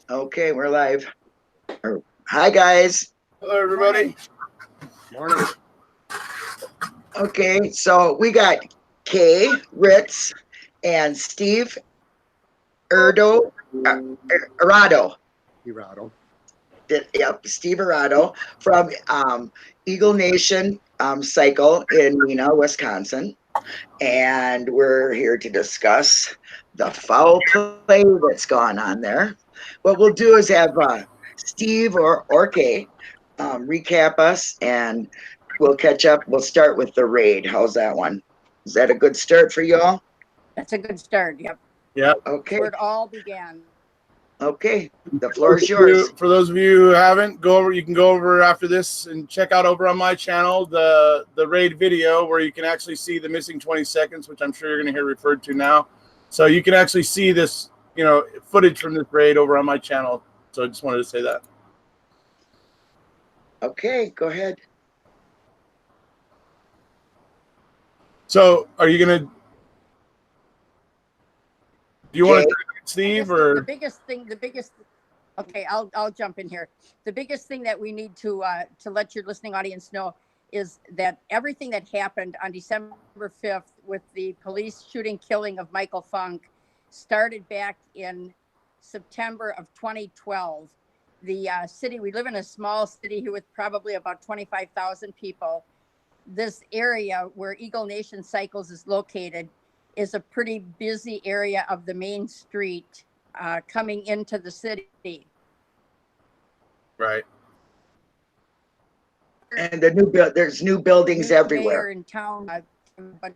Okay, we're live. Hi, guys. Hello, everybody. Morning. Okay, so we got Kay Ritz and Steve Erdo, Arado. Irado. Yep, Steve Arado from Eagle Nation Cycle in Neenah, Wisconsin. And we're here to discuss the foul play that's gone on there. What we'll do is have Steve or Kay recap us, and we'll catch up. We'll start with the raid. How's that one? Is that a good start for you all? That's a good start. Yep. Yep. Okay. Where it all began. Okay. The floor is yours. For those of you who haven't, go over. You can go over after this and check out over on my channel the raid video where you can actually see the missing 20 seconds, which I'm sure you're going to hear referred to now. So you can actually see this, footage from this raid over on my channel. So I just wanted to say that. Okay, go ahead. So are you going to? Do you want to, Steve, or the biggest thing? Okay, I'll jump in here. The biggest thing that we need to let your listening audience know is that everything that happened on December 5th with the police shooting, killing of Michael Funk started back in September of 2012. The city, we live in a small city here with probably about 25,000 people. This area where Eagle Nation Cycles is located is a pretty busy area of the main street coming into the city. right? And there's new buildings everywhere. In town, but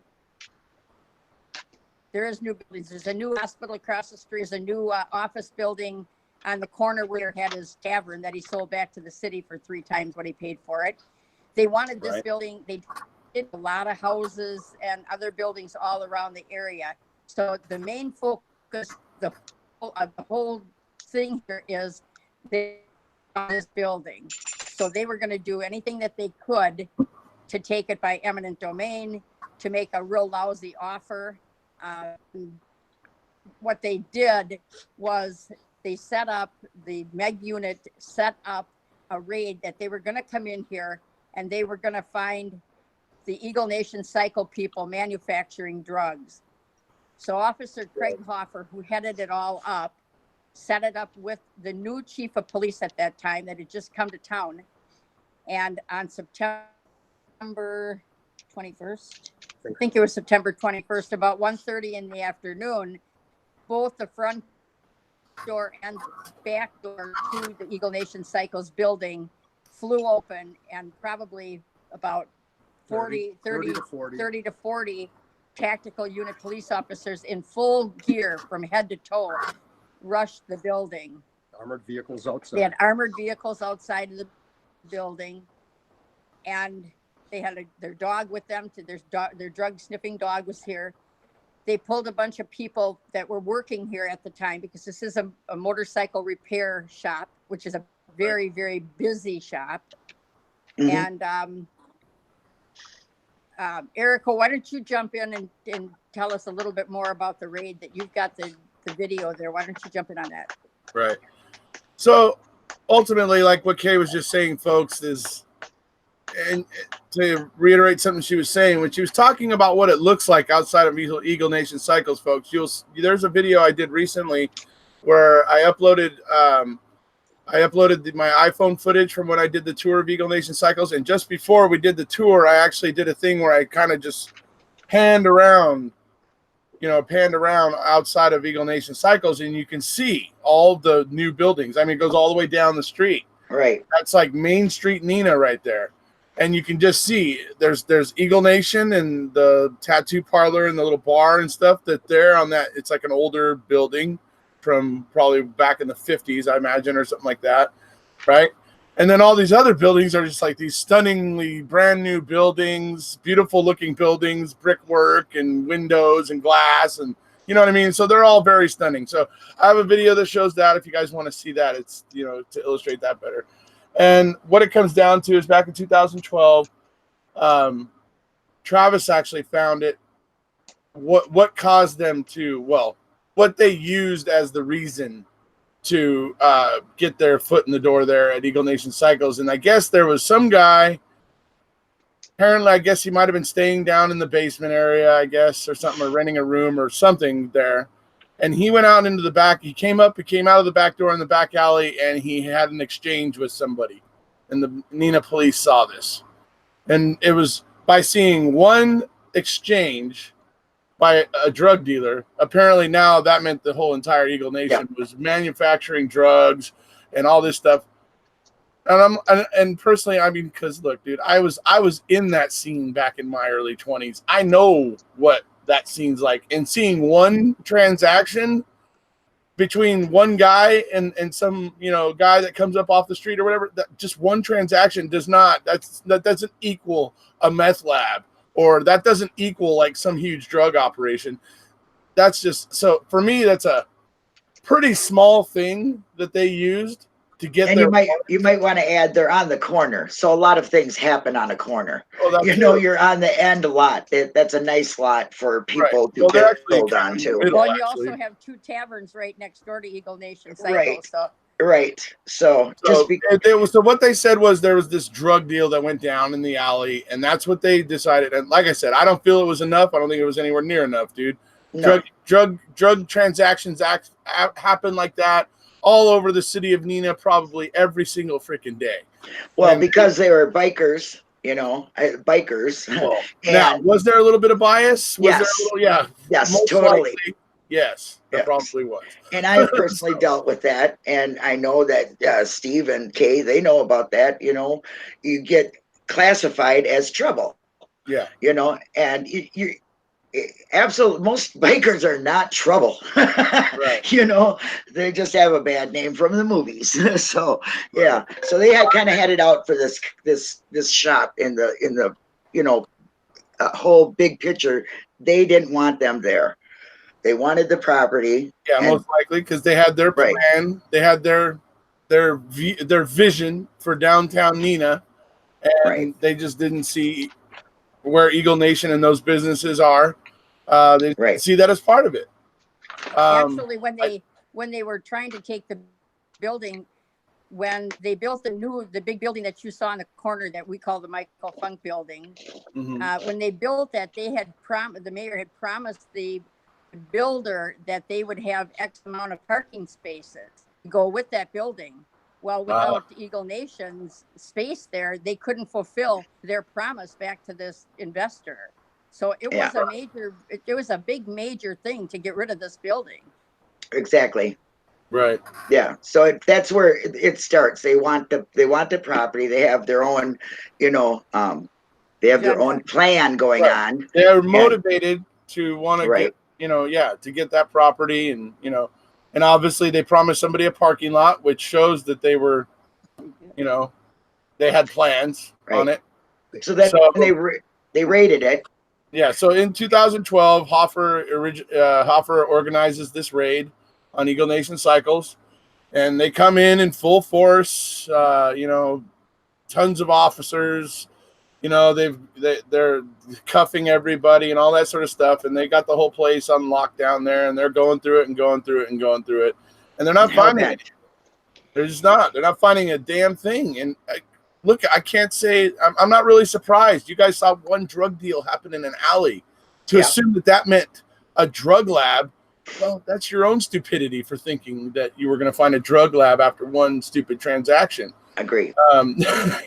there is new buildings. There's a new hospital across the street. There's a new office building on the corner where he had his tavern that he sold back to the city for 3 times what he paid for it. They wanted this building. They did a lot of houses and other buildings all around the area. So the main focus, the whole thing here is this building. So they were going to do anything that they could to take it by eminent domain, to make a real lousy offer. What they did was they set up, the MEG unit set up a raid that they were going to come in here and they were going to find the Eagle Nation Cycle people manufacturing drugs. So Officer Craig Hoffer, who headed it all up, set it up with the new chief of police at that time that had just come to town. And on September 21st, I think it was September 21st, about 1:30 in the afternoon, both the front door and back door to the Eagle Nation Cycles building flew open, and probably about 30 to 40 tactical unit police officers in full gear from head to toe rushed the building. Armored vehicles outside. They had armored vehicles outside of the building, and they had their dog with them. Their drug sniffing dog was here. They pulled a bunch of people that were working here at the time, because this is a motorcycle repair shop, which is a very, very busy shop. Mm-hmm. And Erica, why don't you jump in and tell us a little bit more about the raid that you've got the video there. Why don't you jump in on that? Right. So ultimately, like what Kay was just saying, folks, is, and to reiterate something she was saying, when she was talking about what it looks like outside of Eagle Nation Cycles, folks, there's a video I did recently where I uploaded my iPhone footage from when I did the tour of Eagle Nation Cycles. And just before we did the tour, I actually did a thing where I kind of just panned around outside of Eagle Nation Cycles, and you can see all the new buildings. I mean, it goes all the way down the street. Right. That's like Main Street Neenah right there. And you can just see there's Eagle Nation and the tattoo parlor and the little bar and stuff that they're on that. It's like an older building from probably back in the 50s, I imagine, or something like that. Right. And then all these other buildings are just like these stunningly brand new buildings, beautiful looking buildings, brickwork and windows and glass, and you know what I mean? So they're all very stunning. So I have a video that shows that if you guys want to see that. It's, to illustrate that better. And what it comes down to is back in 2012, Travis actually found it. What caused them to, what they used as the reason to get their foot in the door there at Eagle Nation Cycles. And I guess there was some guy, apparently, I guess he might have been staying down in the basement area, I guess, or something, or renting a room or something there. And he went out into the back. He came out of the back door in the back alley, and he had an exchange with somebody. And the Neenah police saw this. And it was by seeing one exchange by a drug dealer. Apparently now that meant the whole entire Eagle Nation was manufacturing drugs and all this stuff. And personally, I mean, because look, dude, I was in that scene back in my early 20s. I know what that scene's like. And seeing one transaction between one guy and some, you know, guy that comes up off the street or whatever, that just one transaction that doesn't equal a meth lab, or that doesn't equal like some huge drug operation. That's just, so for me, that's a pretty small thing that they used to get. And you might want to add, they're on the corner, so a lot of things happen on a corner. You know, you're on the end a lot. That's a nice lot for people to get sold on to. Well, you also have two taverns right next door to Eagle Nation Cycle. So So what they said was there was this drug deal that went down in the alley, and that's what they decided. And like I said, I don't feel it was enough. I don't think it was anywhere near enough, dude. No. Drug transactions happen like that all over the city of Neenah, probably every single freaking day. Well, because they were bikers, you know, bikers. Well, now, was there a little bit of bias? Yes, totally. Likely, yes, there probably was. And I personally dealt with that, and I know that Steve and Kay, they know about that. You know, you get classified as trouble. Yeah. You know, and you absolutely, most bikers are not trouble. Right. You know, they just have a bad name from the movies. So yeah, so they kind of had it out for this shop in the you know, whole big picture. They didn't want them there. They wanted the property. Yeah, most likely, because they had their plan. They had their vision for downtown Neenah, and they just didn't see where Eagle Nation and those businesses are. They see that as part of it. Actually, when they were trying to take the building, when they built the big building that you saw in the corner that we call the Michael Funk building, when they built that, the mayor had promised the builder that they would have X amount of parking spaces to go with that building. Well, without Eagle Nation's space there, they couldn't fulfill their promise back to this investor. So it was a big major thing to get rid of this building. Exactly. Right. Yeah. So that's where it starts. They want the property. They have their own, you know, they have their own plan going on. They're motivated to want to get, you know, to get that property, and you know. And obviously, they promised somebody a parking lot, which shows that they were, you know, they had plans on it. So they rated it. Yeah. So in 2012, Hoffer organizes this raid on Eagle Nation Cycles, and they come in full force. You know, tons of officers. You know, they're cuffing everybody and all that sort of stuff, and they got the whole place on lockdown there, and they're going through it, and they're not finding it. They're just not. They're not finding a damn thing. And look, I can't say I'm not really surprised. You guys saw one drug deal happen in an alley. To assume that meant a drug lab, well, that's your own stupidity for thinking that you were going to find a drug lab after one stupid transaction. Agree.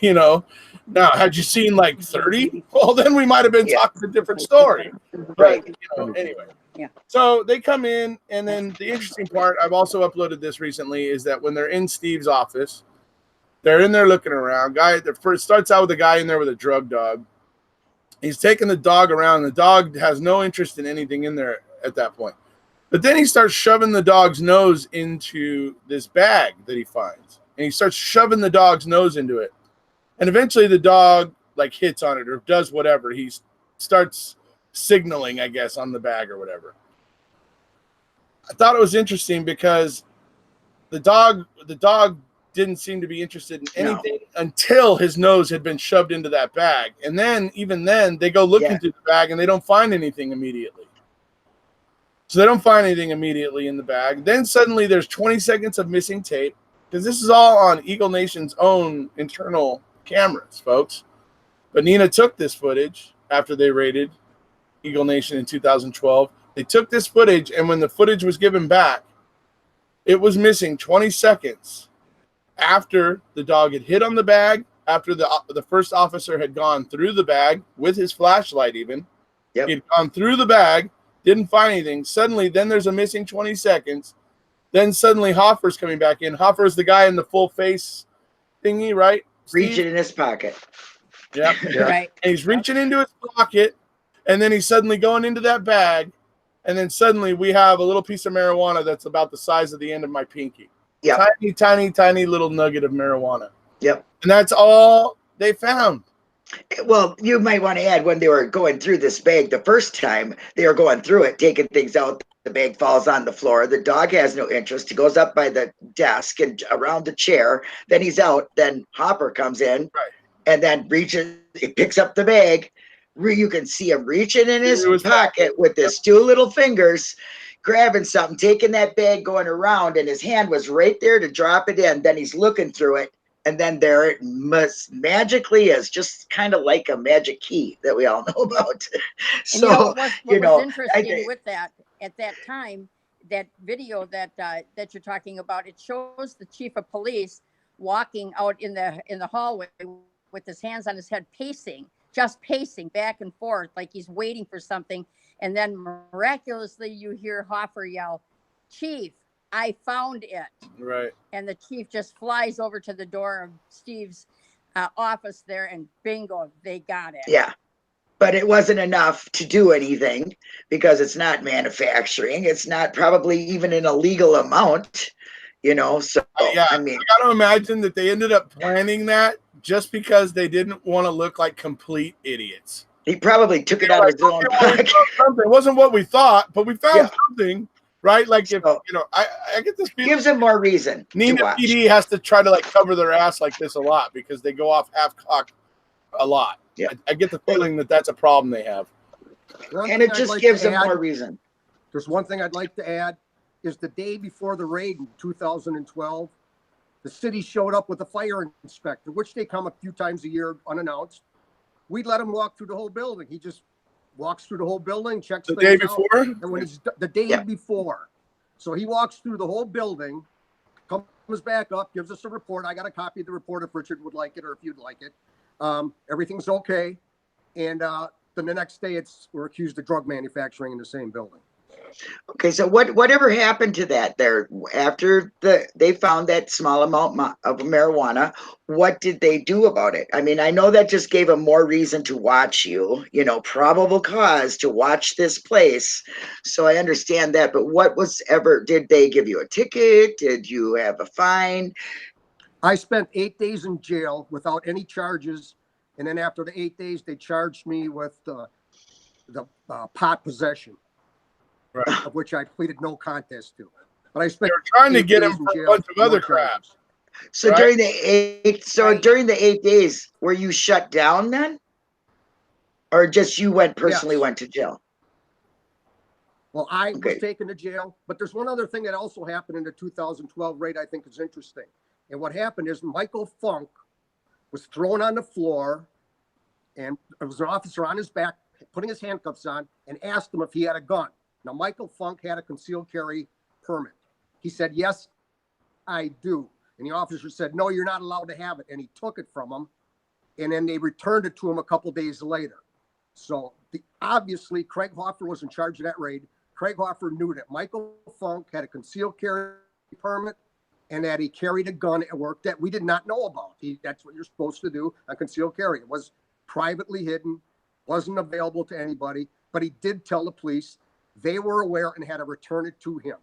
You know. Now, had you seen like 30? Well, then we might have been talking a different story. But, you know, anyway. Yeah. So they come in, and then the interesting part, I've also uploaded this recently, is that when they're in Steve's office, they're in there looking around. First starts out with a guy in there with a drug dog. He's taking the dog around. The dog has no interest in anything in there at that point. But then he starts shoving the dog's nose into this bag that he finds. And he starts shoving the dog's nose into it. And eventually the dog like hits on it or does whatever. He starts signaling, I guess, on the bag or whatever. I thought it was interesting because the dog didn't seem to be interested in anything until his nose had been shoved into that bag. And then, even then, they go look into the bag and they don't find anything immediately. So they don't find anything immediately in the bag. Then suddenly there's 20 seconds of missing tape, because this is all on Eagle Nation's own internal cameras, folks. But Nina took this footage after they raided Eagle Nation in 2012. They took this footage, and when the footage was given back, it was missing 20 seconds after the dog had hit on the bag, after the first officer had gone through the bag with his flashlight even. Yep. He'd gone through the bag, didn't find anything. Suddenly, then there's a missing 20 seconds. Then suddenly Hoffer's coming back in. Hoffer's the guy in the full face thingy, right? Reaching in his pocket. Yep. Yeah. Right. And he's reaching into his pocket, and then he's suddenly going into that bag, and then suddenly we have a little piece of marijuana that's about the size of the end of my pinky. Yep. Tiny, tiny, tiny little nugget of marijuana. Yep. And that's all they found. Well, you might want to add, when they were going through this bag the first time, they were going through it, taking things out. The bag falls on the floor. The dog has no interest. He goes up by the desk and around the chair. Then he's out. Then Hopper comes in, Right. and then reaches. He picks up the bag. You can see him reaching in his pocket with his two little fingers, grabbing something, taking that bag, going around, and his hand was right there to drop it in. Then he's looking through it. And then there it must magically is, just kind of like a magic key that we all know about. So, And what was interesting with that at that time, that video that you're talking about, it shows the chief of police walking out in the hallway with his hands on his head, just pacing back and forth like he's waiting for something. And then miraculously, you hear Hoffer yell, "Chief, I found it." Right. And the chief just flies over to the door of Steve's office there, and bingo, they got it. Yeah. But it wasn't enough to do anything, because it's not manufacturing. It's not probably even an illegal amount, So, Yeah, I mean, I got to imagine that they ended up planning that just because they didn't want to look like complete idiots. he probably took it out of his own pocket. It wasn't what we thought, but we found something, right? Like, if So, I get this feeling, gives him more reason to Nina watch. PD has to try to like cover their ass like this a lot, because they go off half cock a lot. Yeah. I get the feeling that that's a problem they have. And it just gives him more reason. There's one thing I'd like to add, is the day before the raid in 2012, the city showed up with a fire inspector, which they come a few times a year unannounced. We'd let him walk through the whole building. He just walks through the whole building, checks The things day out. before? And when he's the day before. So he walks through the whole building, comes back up, gives us a report. I got a copy of the report if Richard would like it, or if you'd like it. Everything's okay. And then the next day we're accused of drug manufacturing in the same building. Okay, so whatever happened to that there after they found that small amount of marijuana? What did they do about it? I mean, I know that just gave them more reason to watch you, probable cause to watch this place. So I understand that, but did they give you a ticket? Did you have a fine? I spent 8 days in jail without any charges. And then after the 8 days, they charged me with the pot possession. Right. Of which I pleaded no contest to. But I spent. They were trying to get him for a bunch of other crap. So right? during the 8 days, were you shut down then, or just you went to jail? Well, I was taken to jail, but there's one other thing that also happened in the 2012 raid I think is interesting. And what happened is Michael Funk was thrown on the floor, and there was an officer on his back putting his handcuffs on and asked him if he had a gun. Now, Michael Funk had a concealed carry permit. He said, "Yes, I do." And the officer said, "No, you're not allowed to have it." And he took it from him. And then they returned it to him a couple days later. So obviously, Craig Hoffer was in charge of that raid. Craig Hoffer knew that Michael Funk had a concealed carry permit and that he carried a gun at work that we did not know about. That's what you're supposed to do on concealed carry. It was privately hidden, wasn't available to anybody, but he did tell the police. They were aware and had to return it to him.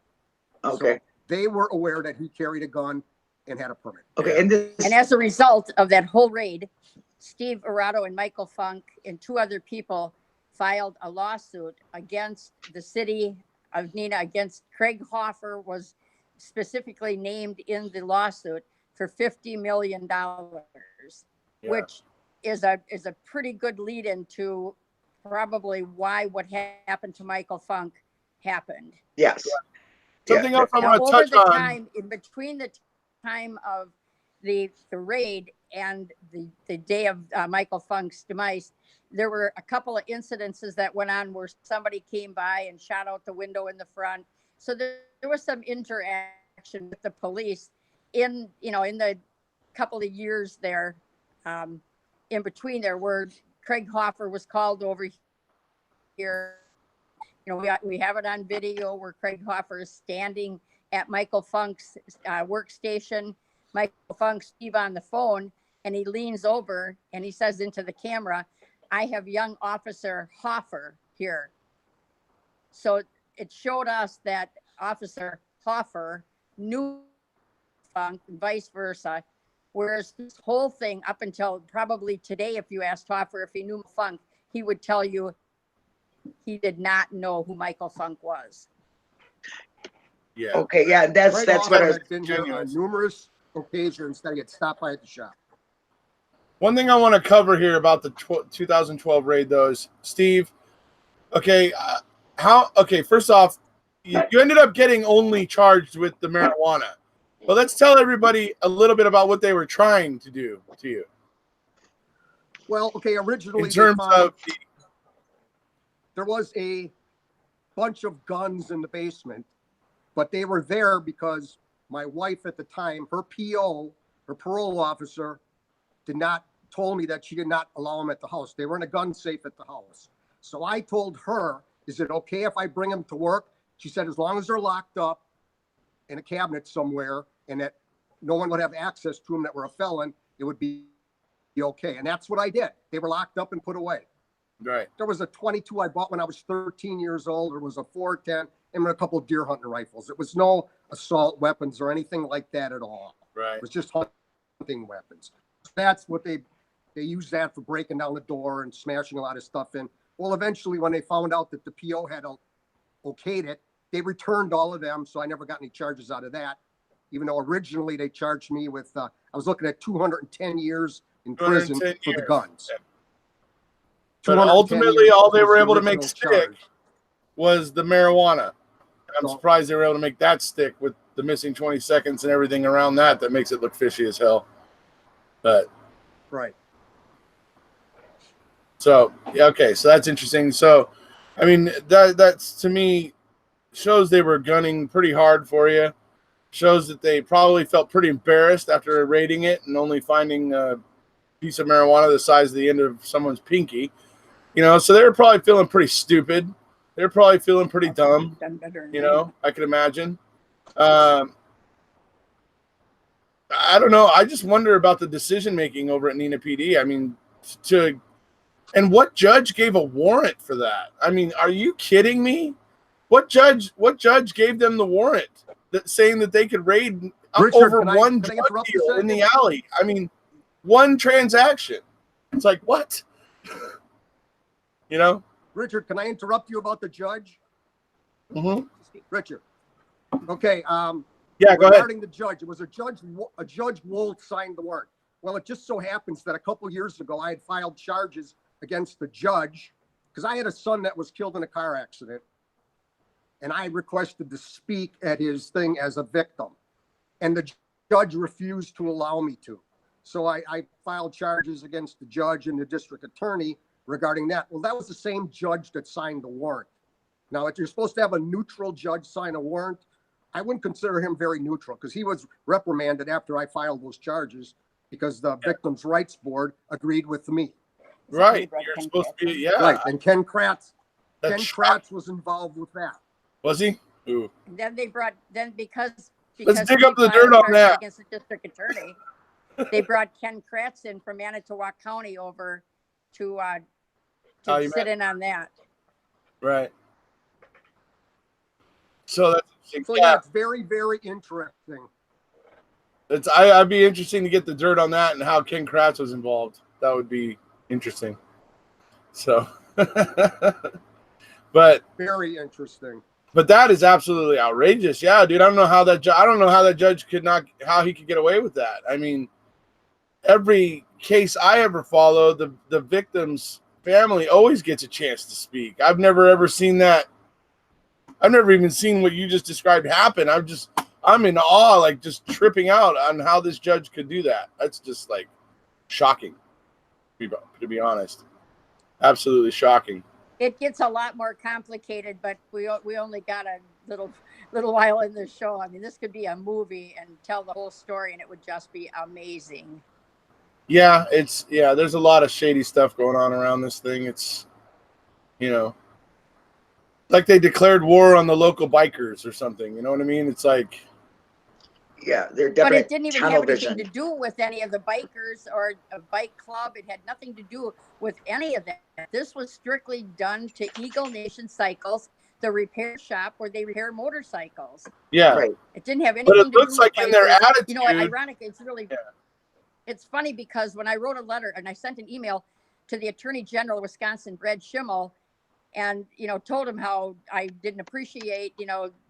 Okay. So they were aware that he carried a gun and had a permit. Okay. And as a result of that whole raid, Steve Arado and Michael Funk and two other people filed a lawsuit against the city of Nina, against Craig Hoffer, was specifically named in the lawsuit for $50 million, which is a pretty good lead into probably why what happened to Michael Funk happened. Yes. Something else I Now, want to over touch the on. time, in between the time of the raid and the day of Michael Funk's demise, there were a couple of incidences that went on where somebody came by and shot out the window in the front. So there was some interaction with the police in the couple of years there, in between there, where Craig Hoffer was called over here. We have it on video where Craig Hoffer is standing at Michael Funk's workstation. Michael Funk's Steve on the phone, and he leans over and he says into the camera, "I have young officer Hoffer here." So it showed us that Officer Hoffer knew Funk and vice versa. Whereas this whole thing, up until probably today, if you asked Hoffer if he knew Funk, he would tell you he did not know who Michael Funk was. Yeah. Okay. Yeah. That's Craig what Hoffer I was. had been here on numerous occasions that he had stopped by at the shop. One thing I want to cover here about the 2012 raid, though, is Steve. Okay, first off, you ended up getting only charged with the marijuana. But let's tell everybody a little bit about what they were trying to do to you. Well, okay, originally In terms of there was a bunch of guns in the basement, but they were there because my wife at the time, her PO, her parole officer, told me that she did not allow them at the house. They were in a gun safe at the house. So I told her, "Is it okay if I bring them to work?" She said, "As long as they're locked up in a cabinet somewhere and that no one would have access to them that were a felon, it would be okay." And that's what I did. They were locked up and put away. right. There was a 22 I bought when I was 13 years old. There was a 410 and a couple of deer hunting rifles. It was no assault weapons or anything like that at all. Right. It was just hunting weapons. So that's what they used that for breaking down the door and smashing a lot of stuff in. Well, eventually, when they found out that the PO had okayed it, they returned all of them. So I never got any charges out of that, even though originally they charged me with, I was looking at 210 years in prison for the guns. Yeah. But ultimately, all they were able to make stick was the marijuana. I'm surprised they were able to make that stick with the missing 20 seconds and everything around that makes it look fishy as hell. But right. So, yeah, okay, so that's interesting. So, I mean, that's to me shows they were gunning pretty hard for you. Shows that they probably felt pretty embarrassed after raiding it and only finding a piece of marijuana the size of the end of someone's pinky. So they were probably feeling pretty stupid. They're probably feeling pretty dumb. I could imagine. I don't know. I just wonder about the decision making over at Neenah PD. I mean, and what judge gave a warrant for that? I mean, are you kidding me? What judge gave them the warrant saying that they could raid over one drug deal in the alley? I mean, one transaction. It's like, what? Richard, can I interrupt you about the judge? Mm-hmm. Richard. Okay. Yeah, go ahead. Regarding the judge, it was a Judge Wolt signed the warrant. Well, it just so happens that a couple of years ago, I had filed charges against the judge because I had a son that was killed in a car accident. And I requested to speak at his thing as a victim. And the judge refused to allow me to. So I filed charges against the judge and the district attorney regarding that. Well, that was the same judge that signed the warrant. Now, if you're supposed to have a neutral judge sign a warrant, I wouldn't consider him very neutral because he was reprimanded after I filed those charges because the Victims' Rights Board agreed with me. Right. You're supposed to be, yeah. Right. And Ken Kratz was involved with that. Was he? Ooh. Then because let's dig up the dirt on that against the district attorney. They brought Ken Kratz in from Manitowoc County over to sit in on that. Right. So that's yeah, it's very, very interesting. I'd be interesting to get the dirt on that and how Ken Kratz was involved. That would be interesting. So, but very interesting. But that is absolutely outrageous. Yeah, dude. I don't know how that judge how he could get away with that. I mean, every case I ever follow, the victim's family always gets a chance to speak. I've never ever seen that. I've never even seen what you just described happen. I'm in awe, like just tripping out on how this judge could do that. That's just like shocking, to be honest. Absolutely shocking. It gets a lot more complicated, but we only got a little while in the show. I mean, this could be a movie and tell the whole story, and it would just be amazing. Yeah, there's a lot of shady stuff going on around this thing. It's, like they declared war on the local bikers or something. You know what I mean? It's like, yeah, they're But definitely it didn't even have anything to do with any of the bikers or a bike club. It had nothing to do with any of that. This was strictly done to Eagle Nation Cycles, the repair shop where they repair motorcycles. yeah. right. It didn't have But anything it to looks do like with in their bikers. attitude. You know, ironic. It's really, it's funny because when I wrote a letter and I sent an email to the Attorney General of Wisconsin, Brad Schimmel, and, told him how I didn't appreciate,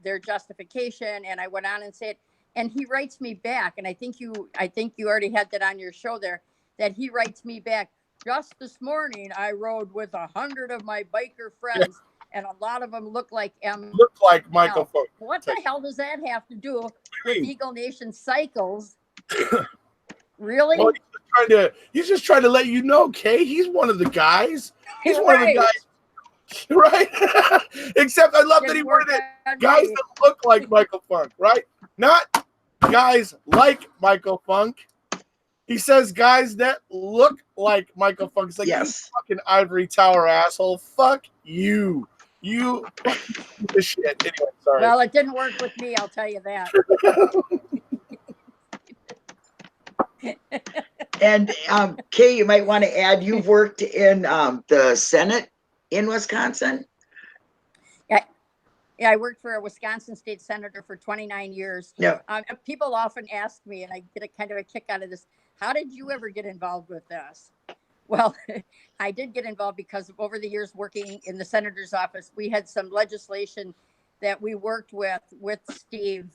their justification. And I went on and said, and he writes me back. And I think you already had that on your show there, that he writes me back. Just this morning, I rode with 100 of my biker friends, and a lot of them look like Look like Michael Funk. What the hell does that have to do with Eagle Nation Cycles? Really? Well, he's just trying to let you know, Kay. He's one of the guys. He's one of the guys. Right? Except I love that he worded it. Guys that look like Michael Funk, right? Not guys like Michael Funk. He says guys that look like Michael Funk. It's like, yes, you fucking ivory tower asshole. Fuck you. You the shit. Anyway, sorry. Well, it didn't work with me, I'll tell you that. and Kay, you might want to add, you've worked in the Senate in Wisconsin. Yeah, I worked for a Wisconsin state senator for 29 years. Yeah. People often ask me, and I get a kind of a kick out of this, how did you ever get involved with this? Well, I did get involved because over the years working in the senator's office, we had some legislation that we worked with Steve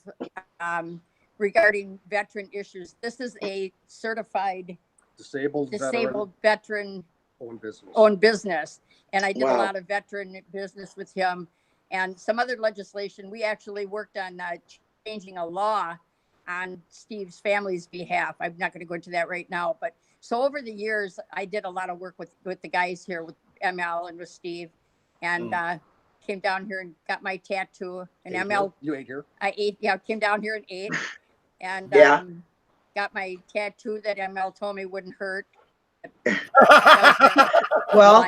regarding veteran issues. This is a certified disabled veteran owned business. And I did a lot of veteran business with him. And some other legislation, we actually worked on changing a law on Steve's family's behalf. I'm not going to go into that right now. But so over the years, I did a lot of work with the guys here, with ML and with Steve, and came down here and got my tattoo. And ML, you ate here? I ate, came down here and ate. And got my tattoo that ML told me wouldn't hurt. Well,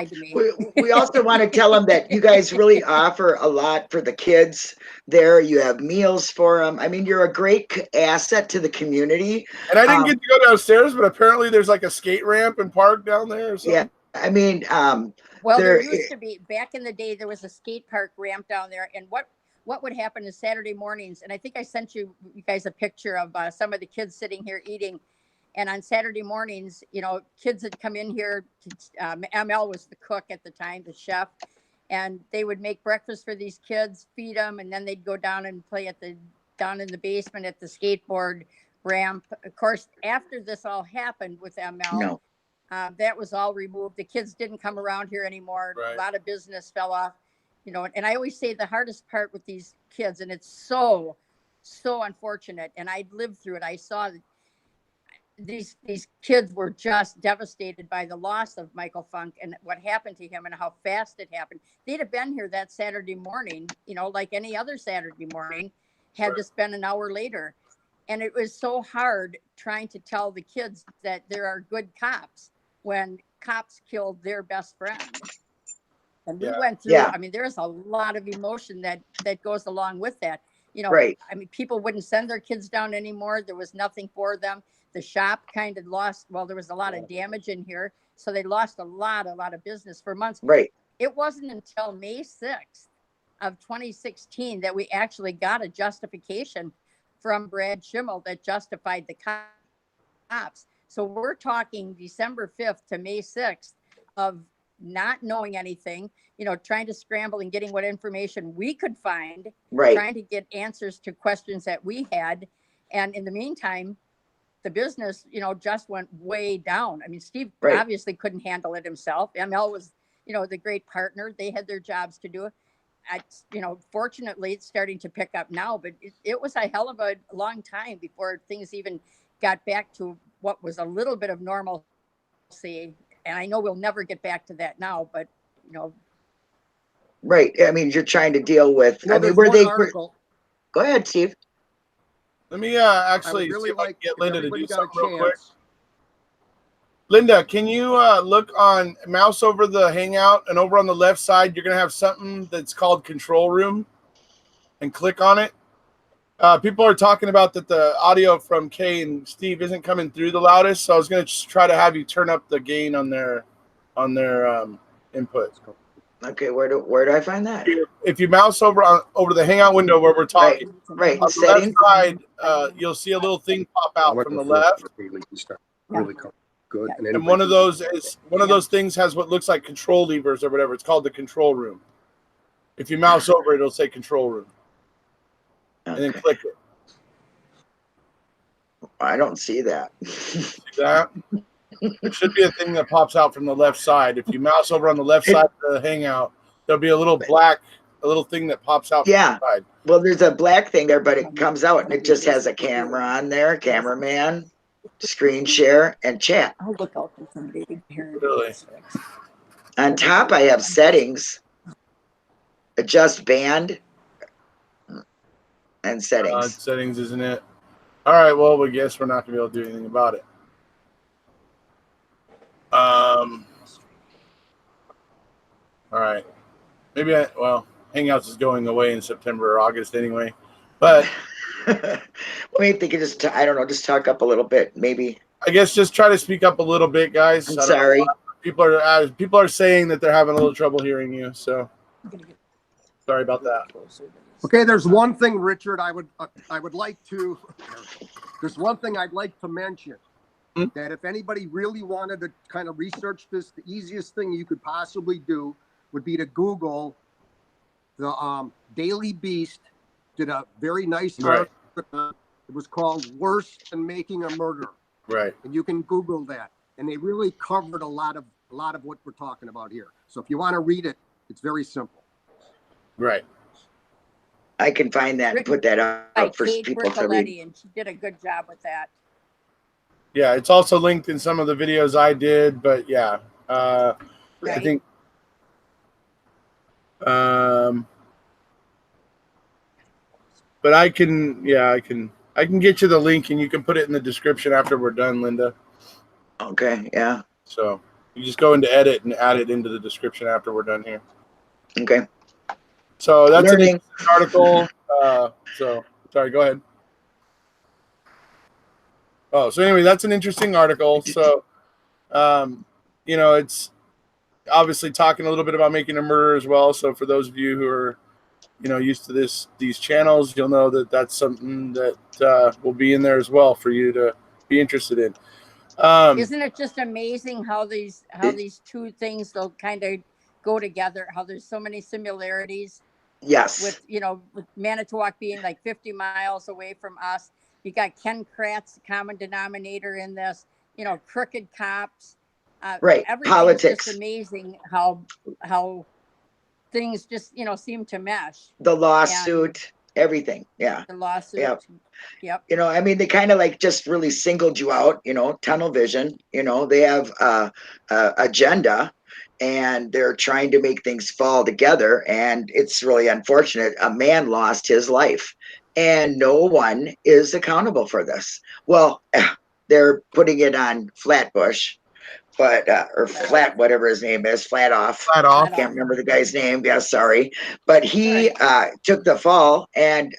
we also want to tell them that you guys really offer a lot for the kids there. You have meals for them. I mean, you're a great asset to the community. And I didn't get to go downstairs, but apparently there's like a skate ramp and park down there or something. Yeah, I mean, well, there used to be, back in the day, there was a skate park ramp down there. And what would happen is Saturday mornings, and I think I sent you guys a picture of some of the kids sitting here eating. And on Saturday mornings, kids would come in here. ML was the cook at the time, the chef, and they would make breakfast for these kids, feed them, and then they'd go down and play down in the basement at the skateboard ramp. Of course, after this all happened with ML, that was all removed. The kids didn't come around here anymore. Right. A lot of business fell off, And I always say the hardest part with these kids, and it's so unfortunate. And I lived through it. I saw that. These kids were just devastated by the loss of Michael Funk and what happened to him and how fast it happened. They'd have been here that Saturday morning, like any other Saturday morning, had this been an hour later. And it was so hard trying to tell the kids that there are good cops when cops killed their best friend. And we went through, I mean, there's a lot of emotion that goes along with that. I mean, people wouldn't send their kids down anymore. There was nothing for them. The shop kind of lost, there was a lot of damage in here. So they lost a lot of business for months. Right. It wasn't until May 6th of 2016 that we actually got a justification from Brad Schimmel that justified the cops. So we're talking December 5th to May 6th of not knowing anything, trying to scramble and getting what information we could find, trying to get answers to questions that we had. And in the meantime, the business, just went way down. I mean, Steve obviously couldn't handle it himself. ML was, the great partner. They had their jobs to do. fortunately it's starting to pick up now, but it was a hell of a long time before things even got back to what was a little bit of normalcy. And I know we'll never get back to that now, but Right. I mean, you're trying to deal with, I mean, there's were one they, article. Go ahead, Steve. Let me I actually would really see if I can like get if Linda to everybody do got a something real quick. chance. Linda, can you look on mouse over the Hangout, and over on the left side, you're going to have something that's called Control Room, and click on it. People are talking about that the audio from Kay and Steve isn't coming through the loudest, so I was going to just try to have you turn up the gain on their input. Okay, where do I find that? If you mouse over the Hangout window where we're talking, Right. on the Settings. left side, you'll see a little thing pop out from the left. Really good. And one of those things has what looks like control levers or whatever. It's called the Control Room. If you mouse over it, it'll say Control Room. And then click it. I don't see that. See that? There should be a thing that pops out from the left side. If you mouse over on the left side of the Hangout, there'll be a little thing that pops out from the side. Well, there's a black thing there, but it comes out and it just has a camera on there, cameraman, screen share, and chat. I'll look out for somebody to hear. Really? On top, I have settings, adjust band, and settings. Settings, isn't it? All right, well, we guess we're not going to be able to do anything about it. All right. Maybe Hangouts is going away in September or August anyway. But maybe they could just talk up a little bit, maybe. I guess just try to speak up a little bit, guys. I'm sorry. People are saying that they're having a little trouble hearing you, so sorry about that. Okay, there's one thing, Richard, I would like to. There's one thing I'd like to mention. That if anybody really wanted to kind of research this, the easiest thing you could possibly do would be to Google the Daily Beast did a very nice article. It was called "Worse Than Making a Murder." Right. And you can Google that, and they really covered a lot of what we're talking about here. So if you want to read it, it's very simple. Right. I can find that and put that out for people to read. And she did a good job with that. Yeah, it's also linked in some of the videos I did, but yeah, I think. But I can get you the link, and you can put it in the description after we're done, Linda. Okay. Yeah. So you just go into edit and add it into the description after we're done here. Okay. So that's an article. So sorry, go ahead. Oh, so anyway, that's an interesting article. So, it's obviously talking a little bit about making a murder as well. So for those of you who are, used to these channels, you'll know that that's something that will be in there as well for you to be interested in. Isn't it just amazing how these two things will kind of go together? How there's so many similarities. Yes. With Manitowoc being like 50 miles away from us. You got Ken Kratz, common denominator in this, crooked cops. Right. Politics. Just amazing how things just, seem to mesh. The lawsuit, everything. Yeah. The lawsuit. Yep. I mean, they kind of like just really singled you out, tunnel vision. They have a agenda, and they're trying to make things fall together. And it's really unfortunate. A man lost his life, and no one is accountable for this. Well, they're putting it on Flatbush, but or Flat, whatever his name is, Flat Off. I can't remember the guy's name. Yeah, sorry. But he took the fall. And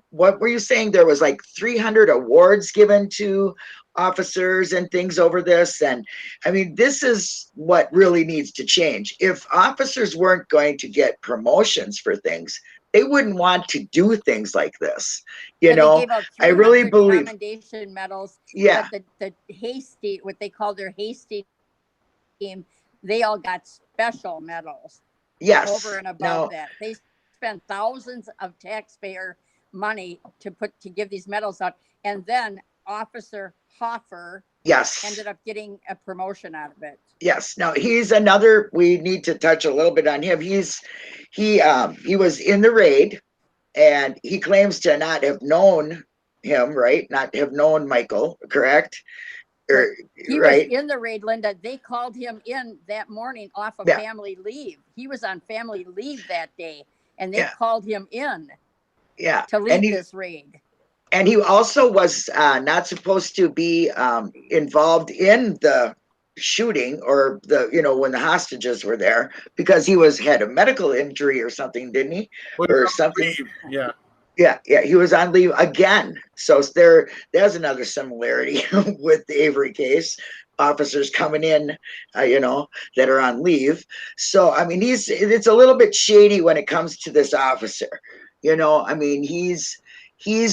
what were you saying? There was like 300 awards given to officers and things over this. And I mean, this is what really needs to change. If officers weren't going to get promotions for things, they wouldn't want to do things like this. They gave out I really believe commendation medals. Yeah. But the Hasty, what they call their Hasty team, they all got special medals. Yes. Over and above that. They spent thousands of taxpayer money to give these medals out. And then Officer Hoffer Yes. ended up getting a promotion out of it. Yes. Now he's another. We need to touch a little bit on him. He was in the raid, and he claims to not have known him, right? Not have known Michael, correct? He right. was in the raid, Linda. They called him in that morning off of family leave. He was on family leave that day, and they called him in to lead this raid. And he also was not supposed to be involved in the shooting or when the hostages were there, because he had a medical injury or something, didn't he? Or something. Yeah. Yeah, he was on leave again. So there's another similarity with the Avery case. Officers coming in, that are on leave. So I mean, it's a little bit shady when it comes to this officer. I mean, he's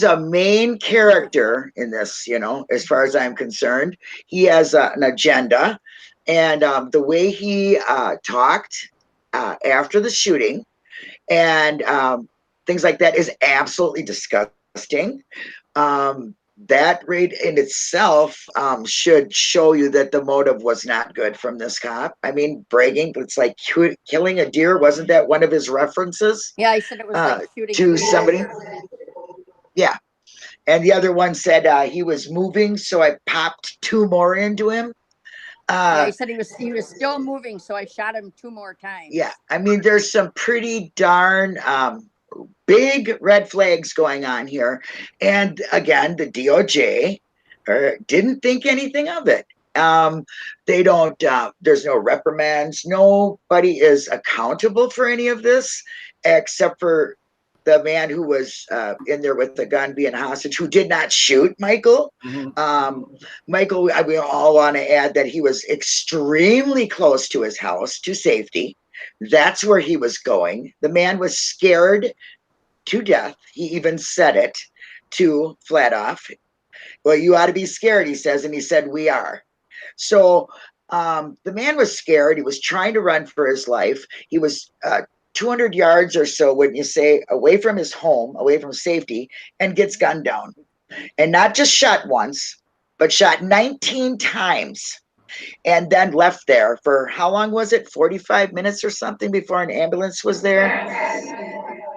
a main character in this. As far as I'm concerned, he has an agenda, and the way he talked after the shooting, and things like that is absolutely disgusting. That raid in itself should show you that the motive was not good from this cop. I mean, bragging, it's like killing a deer. Wasn't that one of his references? Yeah, he said it was like shooting to somebody. Yeah. And the other one said he was moving, so I popped 2 more into him. Yeah, he said he was still moving, so I shot him 2 more times. Yeah, I mean, there's some pretty darn big red flags going on here. And again, the DOJ didn't think anything of it. They don't, there's no reprimands. Nobody is accountable for any of this except for the man who was in there with the gun being hostage, who did not shoot Michael. Michael, we all want to add that he was extremely close to his house, to safety. That's where he was going. The man was scared to death. He even said it to Fladoff. Well, you ought to be scared, he says. And he said, we are. So the man was scared. He was trying to run for his life. He was 200 yards or so, wouldn't you say, away from his home, away from safety, and gets gunned down. And not just shot once, but shot 19 times. And then left there for how long was it? 45 minutes or something before an ambulance was there?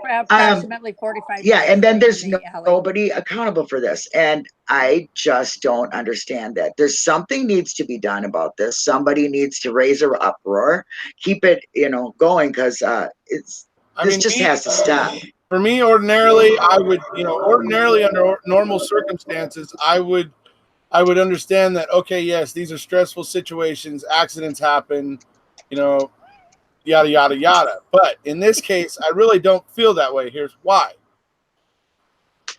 Approximately 45 minutes. Yeah, and then there's nobody accountable for this. And I just don't understand that. There's something needs to be done about this. Somebody needs to raise an uproar, keep it, going, because this just has to stop. For me, ordinarily, I would, ordinarily under normal circumstances, I would understand that, okay, yes, these are stressful situations, accidents happen, yada, yada, yada. But in this case, I really don't feel that way. Here's why.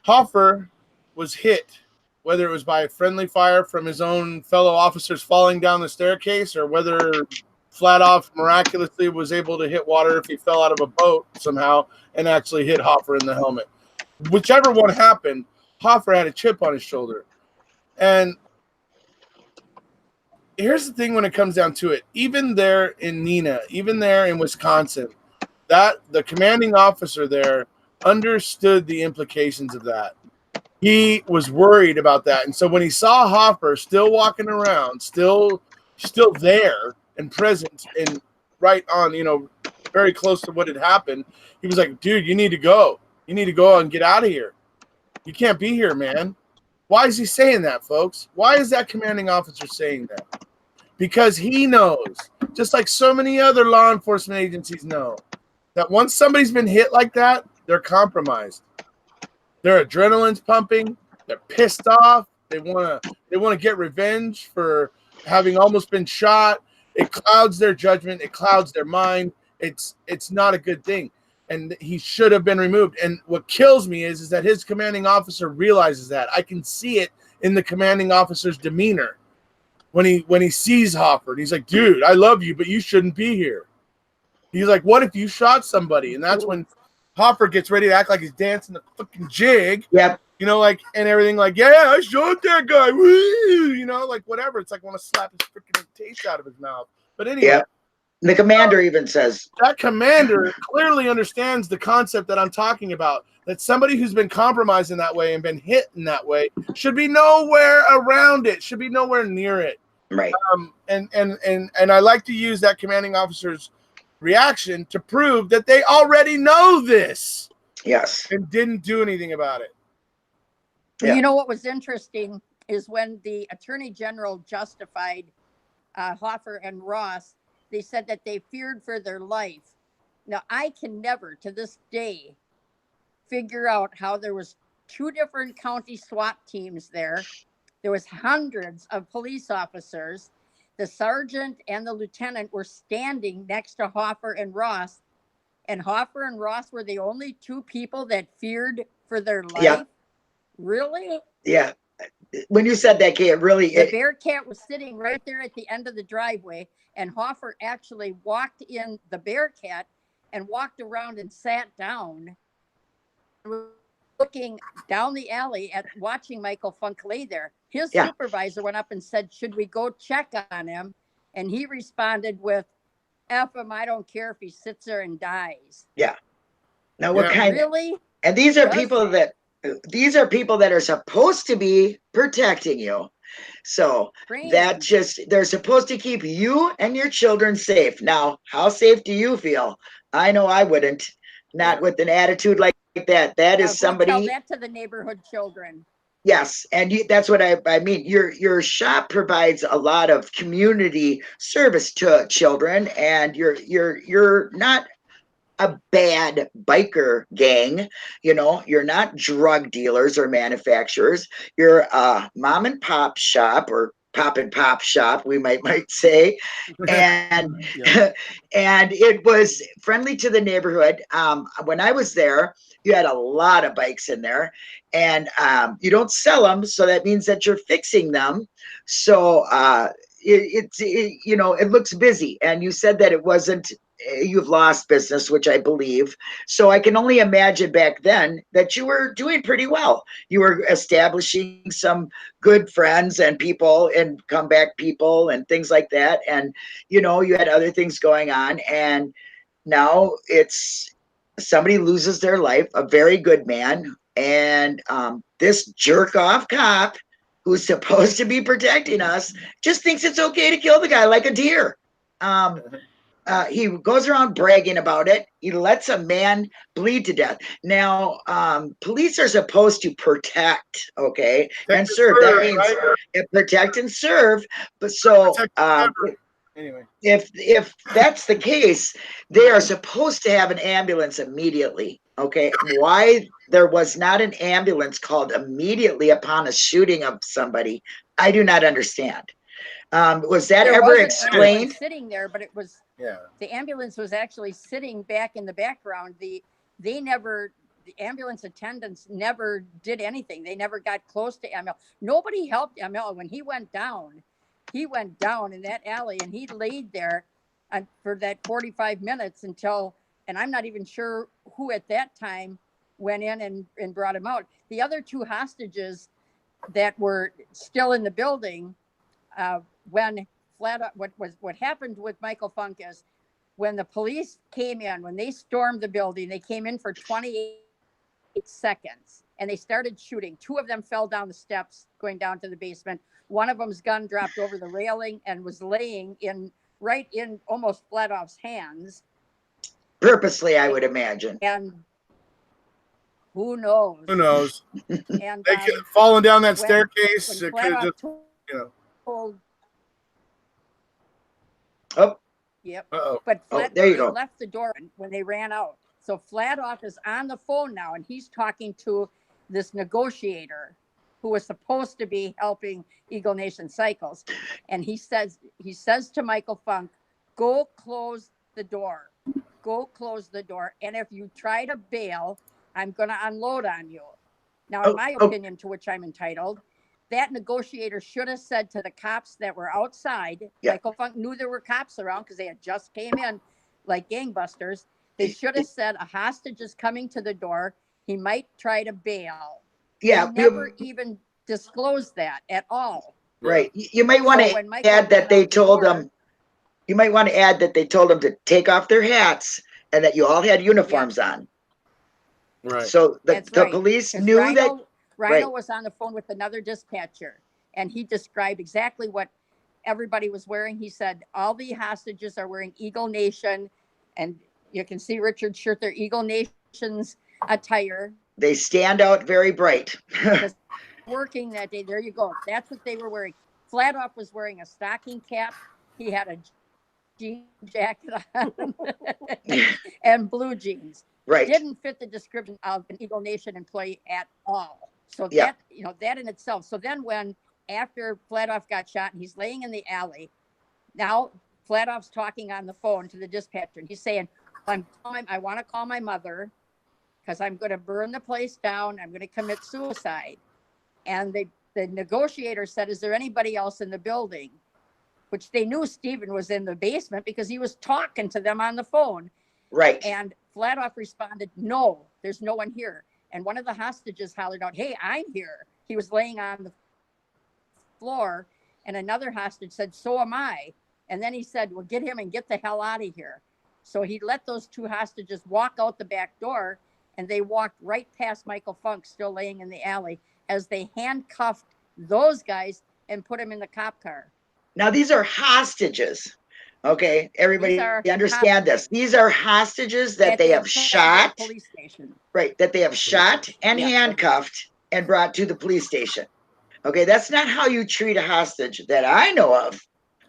Hoffer was hit, whether it was by friendly fire from his own fellow officers falling down the staircase, or whether Fladoff miraculously was able to hit water if he fell out of a boat somehow and actually hit Hoffer in the helmet. Whichever one happened, Hoffer had a chip on his shoulder. And here's the thing when it comes down to it. Even there in Neenah, even there in Wisconsin, that the commanding officer there understood the implications of that. He was worried about that. And so when he saw Hoffer still walking around, still there and present and right on, very close to what had happened, he was like, dude, you need to go. You need to go and get out of here. You can't be here, man. Why is he saying that, folks? Why is that commanding officer saying that? Because he knows, just like so many other law enforcement agencies know, that once somebody's been hit like that, they're compromised. Their adrenaline's pumping. They're pissed off. They want to get revenge for having almost been shot. It clouds their judgment. It clouds their mind. It's not a good thing. And he should have been removed. And what kills me is that his commanding officer realizes that. I can see it in the commanding officer's demeanor when he sees Hoffer. He's like, dude, I love you, but you shouldn't be here. He's like, what if you shot somebody? And that's when Hoffer gets ready to act like he's dancing the fucking jig. Yep. And everything like, yeah, I shot that guy. Woo! Whatever. It's like I want to slap his freaking taste out of his mouth. But anyway. Yep. The commander even says. That commander clearly understands the concept that I'm talking about. that somebody who's been compromised in that way and been hit in that way should be nowhere around it, should be nowhere near it. Right. And I like to use that commanding officer's reaction to prove that they already know this. Yes. And didn't do anything about it. Yeah. You know what was interesting is when the Attorney General justified Hoffer and Ross, they said that they feared for their life. Now, I can never, to this day, figure out how there was 2 different county SWAT teams there. There was hundreds of police officers. The sergeant and the lieutenant were standing next to Hoffer and Ross. And Hoffer and Ross were the only 2 people that feared for their life. Yeah. Really? Yeah. When you said that, Kay, it really... The Bearcat was sitting right there at the end of the driveway, and Hoffer actually walked in the Bearcat and walked around and sat down, looking down the alley at watching Michael Funk lay there. His supervisor went up and said, should we go check on him? And he responded with, F him, I don't care if he sits there and dies. Yeah. Now what kind really? And these are people that are supposed to be protecting you. So that just, they're supposed to keep you and your children safe. Now, how safe do you feel? I know I wouldn't, not with an attitude like that. That is somebody. Tell that to the neighborhood children. Yes, and that's what I mean. Your shop provides a lot of community service to children, and you're not a bad biker gang. You know, you're not drug dealers or manufacturers. You're a mom and pop shop, or pop and pop shop, we might say, and and it was friendly to the neighborhood. When I was there, you had a lot of bikes in there, and you don't sell them, so that means that you're fixing them. So it looks busy. And you said that it wasn't, you've lost business, which I believe. So I can only imagine back then that you were doing pretty well. You were establishing some good friends and people and comeback people and things like that. And, you had other things going on. And now it's somebody loses their life, a very good man. And this jerk off cop who's supposed to be protecting us just thinks it's okay to kill the guy like a deer. He goes around bragging about it. He lets a man bleed to death. Now, police are supposed to protect, okay, and serve. That means protect and serve. But so, anyway, if that's the case, they are supposed to have an ambulance immediately. Okay, why there was not an ambulance called immediately upon a shooting of somebody, I do not understand. Was that ever explained? Sitting there, but it was the ambulance was actually sitting back in the background. The ambulance attendants never did anything. They never got close to ML. Nobody helped ML when he went down. He went down in that alley, and he laid there for that 45 minutes until, and I'm not even sure who at that time went in and brought him out. The other 2 hostages that were still in the building, when what happened with Michael Funk is when the police came in, when they stormed the building, they came in for 28 seconds and they started shooting. 2 of them fell down the steps going down to the basement. One of them's gun dropped over the railing and was laying right in almost Fladoff's hands. Purposely, I would imagine. And who knows? Who knows? And they could have fallen down that staircase. It could have just, told, oh. Yep. Uh-oh. But there you go. Left the door when they ran out. So Fladoff is on the phone now, and he's talking to this negotiator who was supposed to be helping Eagle Nation Cycles. And he says to Michael Funk, go close the door. Go close the door. And if you try to bail, I'm going to unload on you. Now, in my opinion, to which I'm entitled, that negotiator should have said to the cops that were outside, Michael Funk knew there were cops around because they had just came in like gangbusters. They should have said a hostage is coming to the door. He might try to bail. Yeah. They never even disclosed that at all. Right. You might want to add that they told them. You might want to add that they told them to take off their hats and that you all had uniforms on. Right. So the right. police 'Cause knew that. Rhino Right. was on the phone with another dispatcher, and he described exactly what everybody was wearing. He said all the hostages are wearing Eagle Nation, and you can see Richard's shirt. They're Eagle Nation's attire. They stand out very bright. Because working that day, there you go. That's what they were wearing. Flatoff was wearing a stocking cap. He had a jean jacket on and blue jeans. Right. Didn't fit the description of an Eagle Nation employee at all. So Yeah. that, that in itself. So then when after Flatoff got shot and he's laying in the alley, now Flatoff's talking on the phone to the dispatcher and he's saying, I want to call my mother because I'm going to burn the place down. I'm going to commit suicide. And the negotiator said, is there anybody else in the building? Which they knew Stephen was in the basement because he was talking to them on the phone. Right. And Flatoff responded, no, there's no one here. And one of the hostages hollered out, hey, I'm here. He was laying on the floor. And another hostage said, so am I. And then he said, well, get him and get the hell out of here. So he let those two hostages walk out the back door. And they walked right past Michael Funk, still laying in the alley, as they handcuffed those guys and put him in the cop car. Now, these are hostages. Okay, everybody understand this. These are hostages that they have shot. Police station. Right, that they have shot and handcuffed and brought to the police station. Okay, that's not how you treat a hostage that I know of.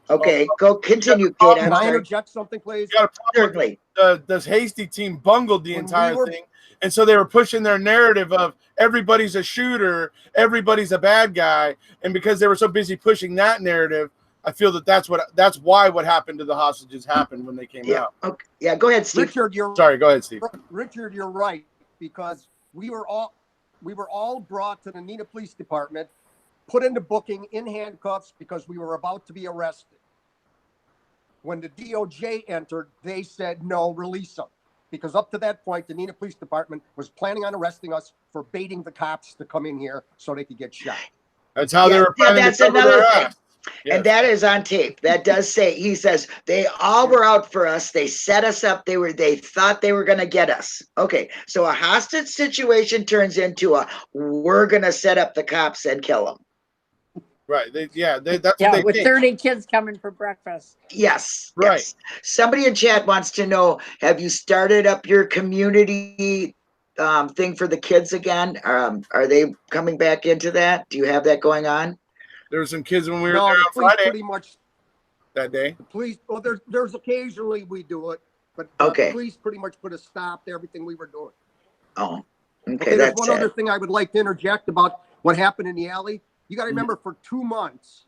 Okay, go continue, Kate. Can I interject something, please? Certainly. The Hasty team bungled the entire thing. And so they were pushing their narrative of everybody's a shooter, everybody's a bad guy. And because they were so busy pushing that narrative, I feel that's why what happened to the hostages happened when they came out. Okay. Yeah, go ahead, Steve. Richard, go ahead, Steve. Richard, you're right, because we were all brought to the Neenah Police Department, put into booking in handcuffs because we were about to be arrested. When the D.O.J. entered, they said, no, release them. Because up to that point, the Neenah Police Department was planning on arresting us for baiting the cops to come in here so they could get shot. That's how they were planning that's to cover another their thing. ass. Yes. And that is on tape. That does say, he says, they all were out for us. They set us up. They thought they were going to get us. Okay. So a hostage situation turns into we're going to set up the cops and kill them. Right. That's what they with think. 30 kids coming for breakfast. Yes. Right. Yes. Somebody in chat wants to know, have you started up your community thing for the kids again? Are they coming back into that? Do you have that going on? There were some kids when we were No, there the on police Friday pretty much that day. the police. Well, there's occasionally we do it, but Okay. the police pretty much put a stop to everything we were doing. Oh, okay. Okay, there's That's one sad. other thing I would like to interject about what happened in the alley. You got to remember, for 2 months,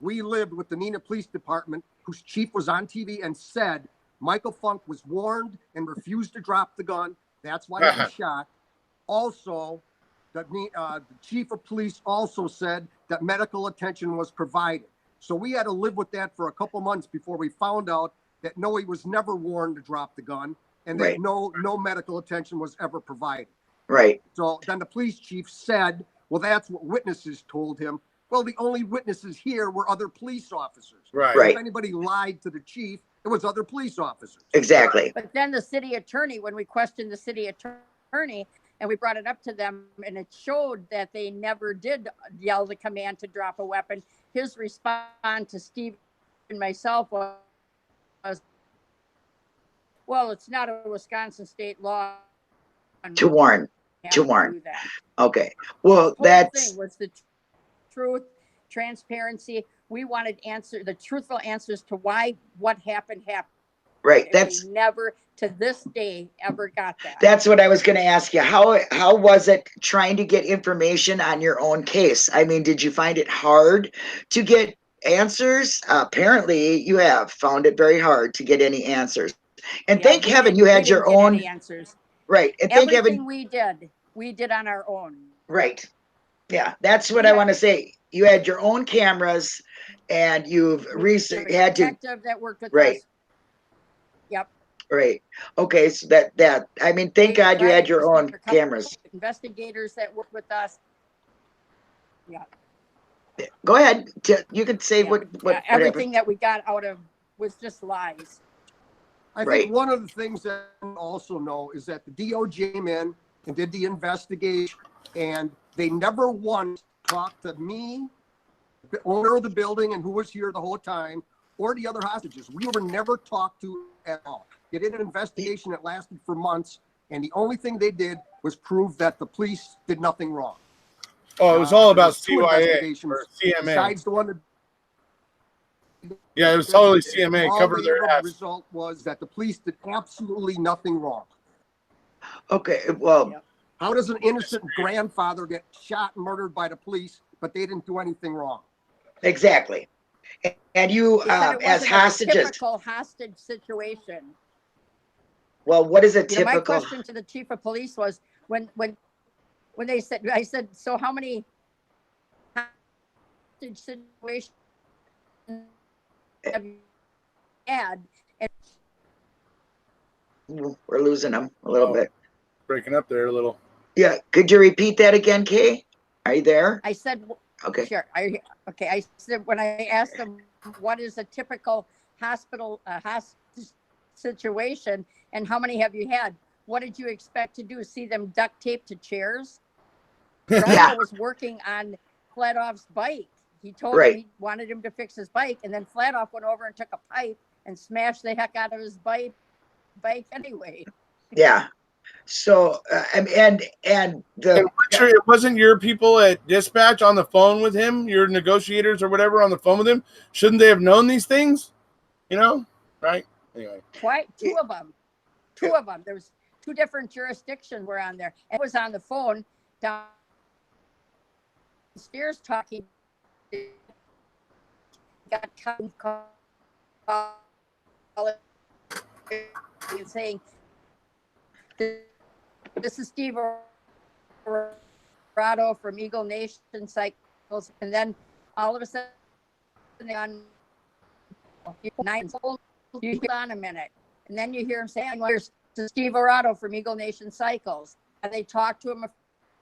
we lived with the Neenah Police Department, whose chief was on TV and said Michael Funk was warned and refused to drop the gun. That's why he was shot. Also, the chief of police also said that medical attention was provided. So we had to live with that for a couple months before we found out that no, he was never warned to drop the gun, and that no medical attention was ever provided. Right. So then the police chief said, well, that's what witnesses told him. Well, the only witnesses here were other police officers. Right. So if anybody lied to the chief, it was other police officers. Exactly. But then the city attorney, when we questioned the city attorney and we brought it up to them, and it showed that they never did yell the command to drop a weapon, his response to Steve and myself was, well, it's not a Wisconsin state law to warn. Okay. Well, that's thing was the truth, transparency. We wanted the truthful answers to why what happened. Right. And we never to this day ever got that. That's what I was going to ask you. How was it trying to get information on your own case? I mean, did you find it hard to get answers? Apparently you have found it very hard to get any answers. And thank heaven you had your own answers. Right. And thank heaven we did on our own. Right. Yeah. That's what I want to say. You had your own cameras and you've recently had to that worked with us. Yep. Right. Okay. So that I mean, thank God you had your own cameras. Investigators that work with us. Yeah. Go ahead. You can say what everything that we got out of was just lies. I think one of the things that we also know is that the D.O.J. men and did the investigation, and they never once talked to me, the owner of the building and who was here the whole time, or the other hostages. We were never talked to at all. They did an investigation that lasted for months, and the only thing they did was prove that the police did nothing wrong. Oh, it was all about two CYA investigations or CMA. besides the one that Yeah, it was totally CMA. all Cover the their ass. result was that the police did absolutely nothing wrong. Okay, well, Yep. How does an innocent grandfather get shot and murdered by the police, but they didn't do anything wrong? exactly. And you, They said it as wasn't a hostages, typical hostage situation. well, what is a You know, my typical? question to the chief of police was when they said, I said, so how many hostage situations have you had? And We're losing them a little bit. Breaking up there a little. Yeah, could you repeat that again, Kay? Are you there? I said, Okay. sure. I said, when I asked them, what is a typical hospital hostage situation and how many have you had? What did you expect to do? See them duct taped to chairs? Yeah. Rocco was working on Flatoff's bike. He told Right. him he wanted him to fix his bike, and then Flatoff went over and took a pipe and smashed the heck out of his bike anyway. Yeah. So, and the And it wasn't your people at dispatch on the phone with him, your negotiators or whatever on the phone with him. Shouldn't they have known these things? You know, right? Anyway, Two of them. There was two different jurisdictions were on there. It was on the phone downstairs talking. Got and saying, "This is Steve Arado from Eagle Nation Cycles," and then all of a sudden on 9 you hold on a minute, and then you hear him saying, "Well, here's Steve Arado from Eagle Nation Cycles," and they talk to him a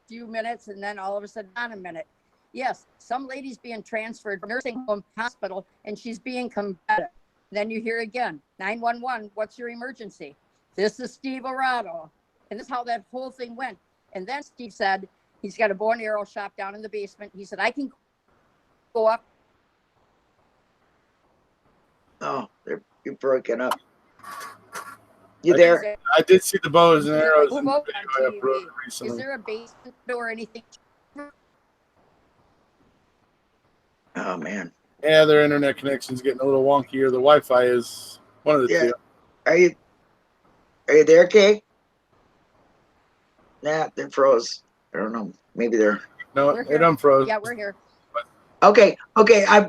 few minutes, and then all of a sudden on a minute. Yes, some lady's being transferred to nursing home hospital, and she's being combative. Then you hear again, 911, what's your emergency? This is Steve Arado. And this is how that whole thing went. And then Steve said, he's got a bow and arrow shop down in the basement. He said, I can go up. oh, you're broken up. You there? I did see the bows and arrows Move in the over video on I TV. uploaded Is recently. there a basement or anything? Oh man. Yeah, their internet connection's getting a little wonky, or the Wi-Fi is one of the Yeah. two. Are you there, Kay? Nah, they froze. I don't know. Maybe they're No, We're it here. unfroze. Yeah, we're here. okay.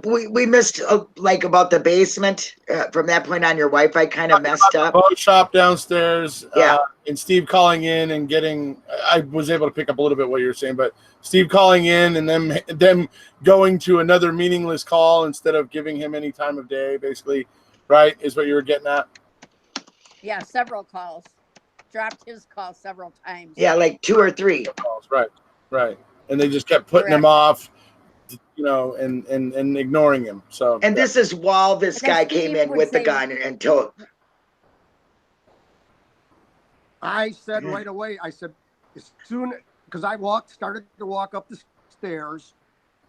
We missed like about the basement. From that point on, your Wi-Fi kind of messed up. Bow shop downstairs. Yeah. And Steve calling in and getting. I was able to pick up a little bit what you were saying, but Steve calling in and them going to another meaningless call instead of giving him any time of day, basically, right? Is what you were getting at. Yeah, several calls. Dropped his call several times. Yeah, like 2 or 3. Calls, right. And they just kept putting him Correct. off, you know, and ignoring him. So. And this is while this And then guy Steve came in would with the say- gun and told. I said right away, I said, as soon, because I started to walk up the stairs,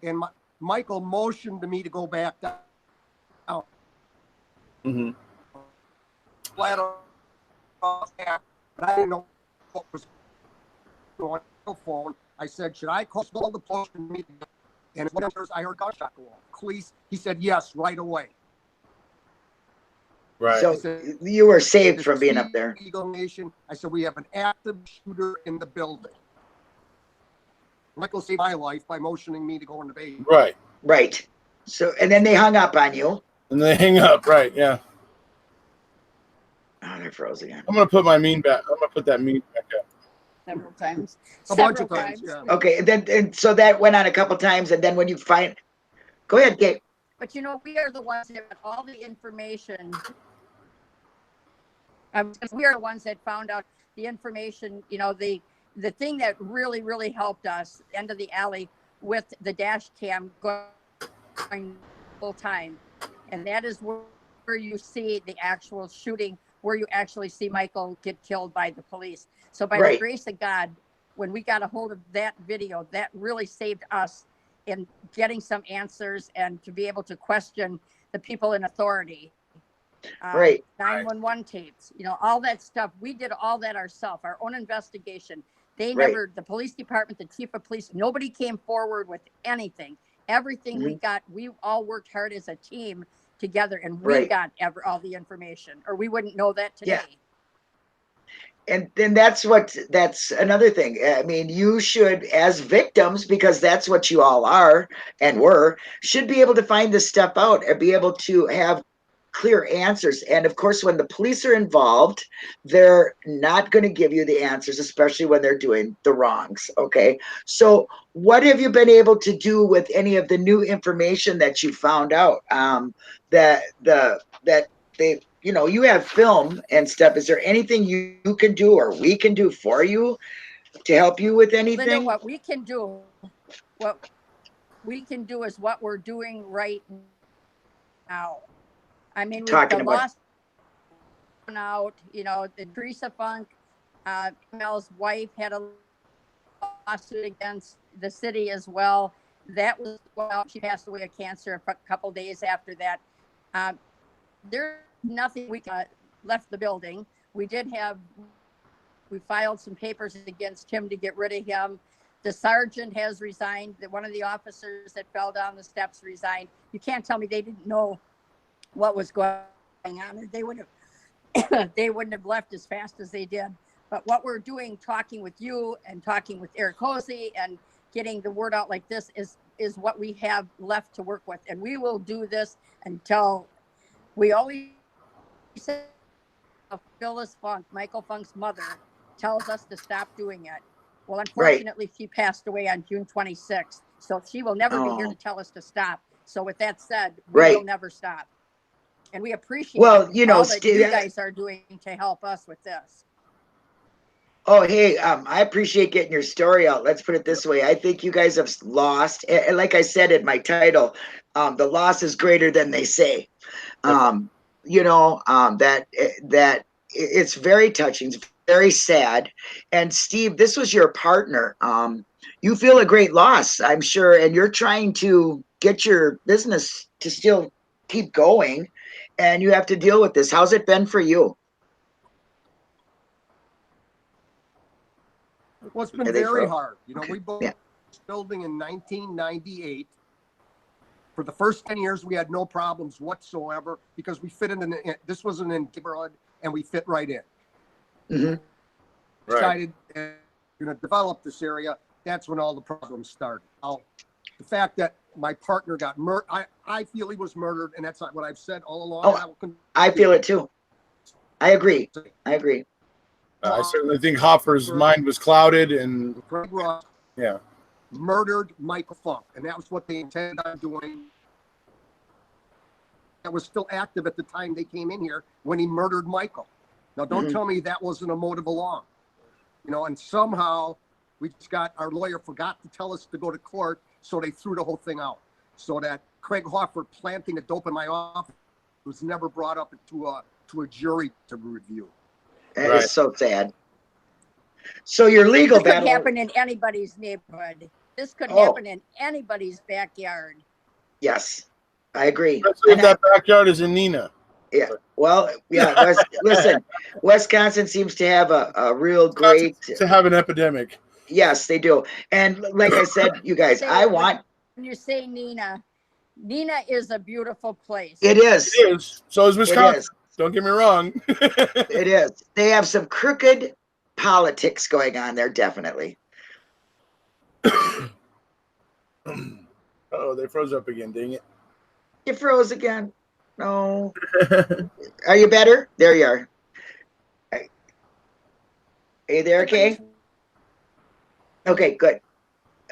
and Michael motioned to me to go back down. Mm-hmm. Flat on, but I didn't know what was going on the phone. I said, should I call the police meeting? And when I heard gunshot go off. Police, he said, yes, right away. Right. So said, you were saved This from is being up there. Eagle Nation. I said, we have an active shooter in the building. Michael saved my life by motioning me to go in the basement. Right. Right. So, and then they hung up on you. And they hang up. Right. Yeah. Oh, they froze again. I'm gonna put my meme back. I'm gonna put that meme back up. Several times. A bunch Several of times, yeah. Okay, and so that went on a couple times, and then when you find, go ahead, Kate. But you know, we are the ones that got all the information. We are the ones that found out the information. You know, the thing that really, really helped us, end of the alley, with the dash cam going full time, and that is where you see the actual shooting, where you actually see Michael get killed by the police. So by the Right. grace of God, when we got a hold of that video, that really saved us in getting some answers and to be able to question the people in authority. Right. 911 tapes, you know, all that stuff. We did all that ourselves, our own investigation. They Right. never, the police department, the chief of police, nobody came forward with anything. Everything we got, we all worked hard as a team together, and we Right. got all the information, or we wouldn't know that today. Yeah. And then that's another thing. I mean, you should, as victims, because that's what you all are and were, should be able to find this stuff out and be able to have clear answers. And of course, when the police are involved, they're not going to give you the answers, especially when they're doing the wrongs. Okay. So what have you been able to do with any of the new information that you found out? That they, you know, you have film and stuff. Is there anything you can do or we can do for you to help you with anything? Linda, what we can do is what we're doing right now. I mean, we've the lost out, you know, the Teresa Funk, Mel's wife had a lawsuit against the city as well. That was, well, she passed away of cancer a couple days after that. There's nothing we left the building. We filed some papers against him to get rid of him. The sergeant has resigned. One of the officers that fell down the steps resigned. You can't tell me they didn't know what was going on. They wouldn't have left as fast as they did. But what we're doing, talking with you and talking with Eric Hosey and getting the word out like this is what we have left to work with. And we will do this until we always say Phyllis Funk, Michael Funk's mother, tells us to stop doing it. Well, unfortunately, she passed away on June 26th. So she will never be here to tell us to stop. So with that said, we will never stop. And we appreciate all that you guys are doing to help us with this. Oh, hey, I appreciate getting your story out. Let's put it this way. I think you guys have lost, and like I said in my title, the loss is greater than they say. You know, that it's very touching, it's very sad. And Steve, this was your partner. You feel a great loss, I'm sure, and you're trying to get your business to still keep going, and you have to deal with this. How's it been for you? Well, it's been very hard. You know, we bought this building in 1998. For the first 10 years, we had no problems whatsoever because we fit in. This wasn't in neighborhood, and we fit right in. Decided we're going to develop this area. That's when all the problems started. Now, the fact that my partner got murdered, I feel he was murdered, and that's not what I've said all along. Oh, I feel it too. I agree. I certainly think Hoffer's mind was clouded, and Craig Ross murdered Michael Funk, and that was what they intended on doing. That was still active at the time they came in here when he murdered Michael. Now, don't tell me that wasn't a motive along. You know, and somehow we just our lawyer forgot to tell us to go to court, so they threw the whole thing out. So that Craig Hoffer planting a dope in my office was never brought up to a jury to review. That is so sad. So your legal battle could happen in anybody's neighborhood. This could happen in anybody's backyard. Yes, I agree. Especially if that backyard is in Neenah. Yeah. Well, yeah. Listen, Wisconsin seems to have a real great to have an epidemic. Yes, they do. And like I said, you guys, when you say Neenah is a beautiful place. It is. It is. So is Wisconsin. Don't get me wrong. It is. They have some crooked politics going on there, definitely. Oh, they froze up again, dang it. You froze again. No. Are you better? There you are. Are you there, okay? Okay, good.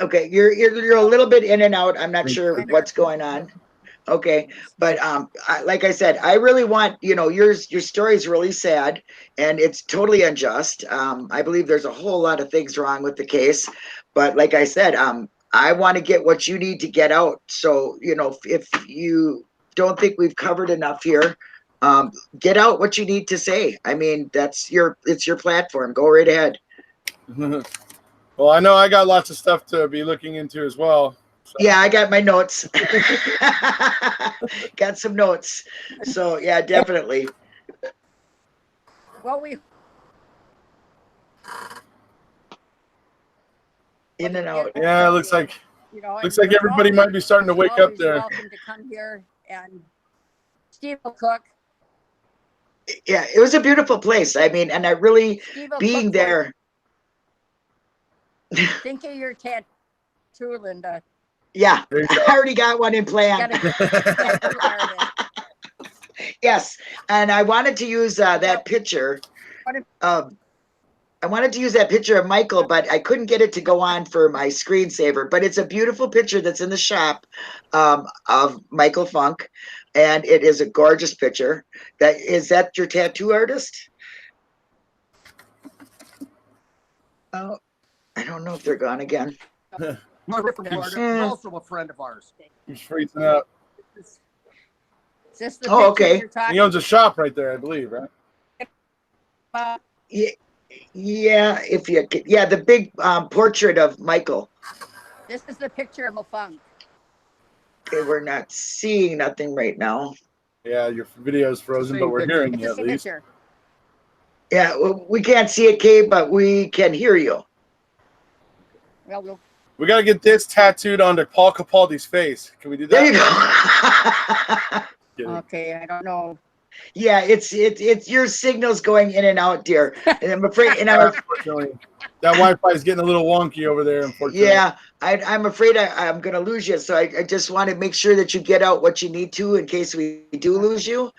Okay, you're a little bit in and out. I'm not sure what's going on. Okay, but like I said, I really want, you know, your story is really sad and it's totally unjust. I believe there's a whole lot of things wrong with the case, but like I said, I want to get what you need to get out. So, you know, if you don't think we've covered enough here, get out what you need to say. I mean, it's your platform. Go right ahead. Well, Well, I know I got lots of stuff to be looking into as well. So. Yeah, I got my notes. Got some notes. So yeah, definitely. Well, we In and out. Yeah, it looks like looks like everybody might be starting to wake up there. Welcome to come here, and Steve will cook. Yeah, it was a beautiful place. I mean, and I really Steve will being cook for there. you. Think of your tattoo, Linda. Yeah, I already got one in plan. Tattoo artist. Yes, and I wanted to use that picture. I wanted to use that picture of Michael, but I couldn't get it to go on for my screensaver. But it's a beautiful picture that's in the shop of Michael Funk, and it is a gorgeous picture. Is that your tattoo artist? Oh, I don't know if they're gone again. He's also a friend of ours. He's freezing up. Is this the picture okay. you're talking? He owns a shop right there, I believe, right? Yeah, if you could, yeah, the big portrait of Michael. This is the picture of a funk. Okay, we're not seeing nothing right now. Yeah, your video is frozen, but we're hearing you It's at a least. picture. Yeah, we can't see it, Kay, but we can hear you. Well, We got to get this tattooed onto Paul Capaldi's face. Can we do There that? you go. okay, I don't know. Yeah, it's your signal's going in and out, dear. And I'm afraid, unfortunately, that Wi-Fi is getting a little wonky over there. Unfortunately, yeah, I'm afraid I'm going to lose you. So I just want to make sure that you get out what you need to in case we do lose you.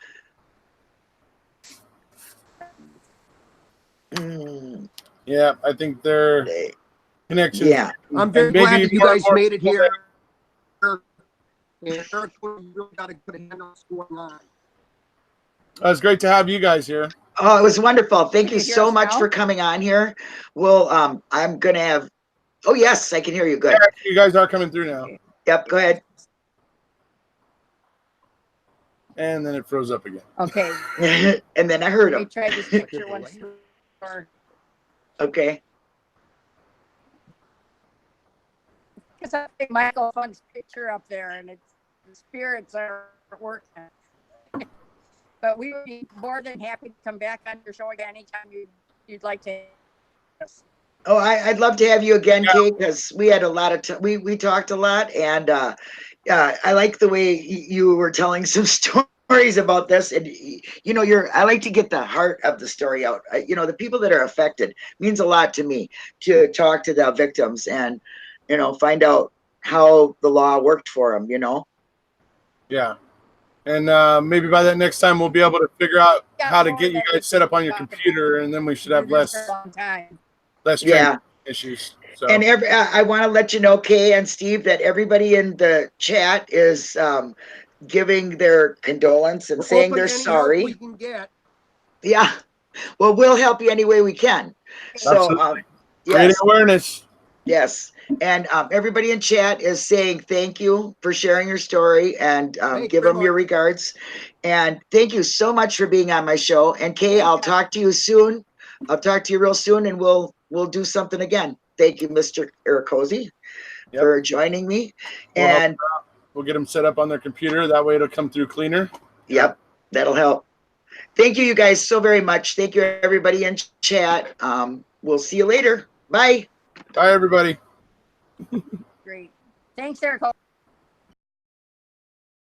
Yeah, I think their connection. Yeah, I'm very glad that you guys made it here. And Eric, you really got to put a hand on what's going on. It's great to have you guys here. Oh, it was wonderful. Thank you Can you hear so us much now? for coming on here. Well, I'm going to have, oh yes, I can hear you. Good. Yeah, you guys are coming through now. Yep, go ahead. And then it froze up again. Okay. And then I heard Let me him. try this picture once more. Okay. Because I think Michael Funk's picture up there, and it's the spirits are working. But we would be more than happy to come back on your show again anytime you'd like to. Oh, I'd love to have you again, Kate, because we had a lot of we talked a lot, and I like the way you were telling some stories about this, and you know, I like to get the heart of the story out. You know, the people that are affected means a lot to me to talk to the victims and find out how the law worked for them. Yeah. And maybe by that next time, we'll be able to figure out how to get you guys set up on your computer, and then we should have less issues. So. And I want to let you know, Kay and Steve, that everybody in the chat is giving their condolence and saying they're sorry. We can get. Yeah. Well, we'll help you any way we can. So, yes. Awareness. Yes. And everybody in chat is saying thank you for sharing your story and give them your regards. And thank you so much for being on my show. And Kay, I'll talk to you soon. I'll talk to you real soon, and we'll do something again. Thank you, Mr. Ericosi, for joining me. And we'll get them set up on their computer. That way it'll come through cleaner. Yep, that'll help. Thank you, you guys, so very much. Thank you, everybody in chat. We'll see you later. Bye. Bye, everybody. Great. Thanks, Eric.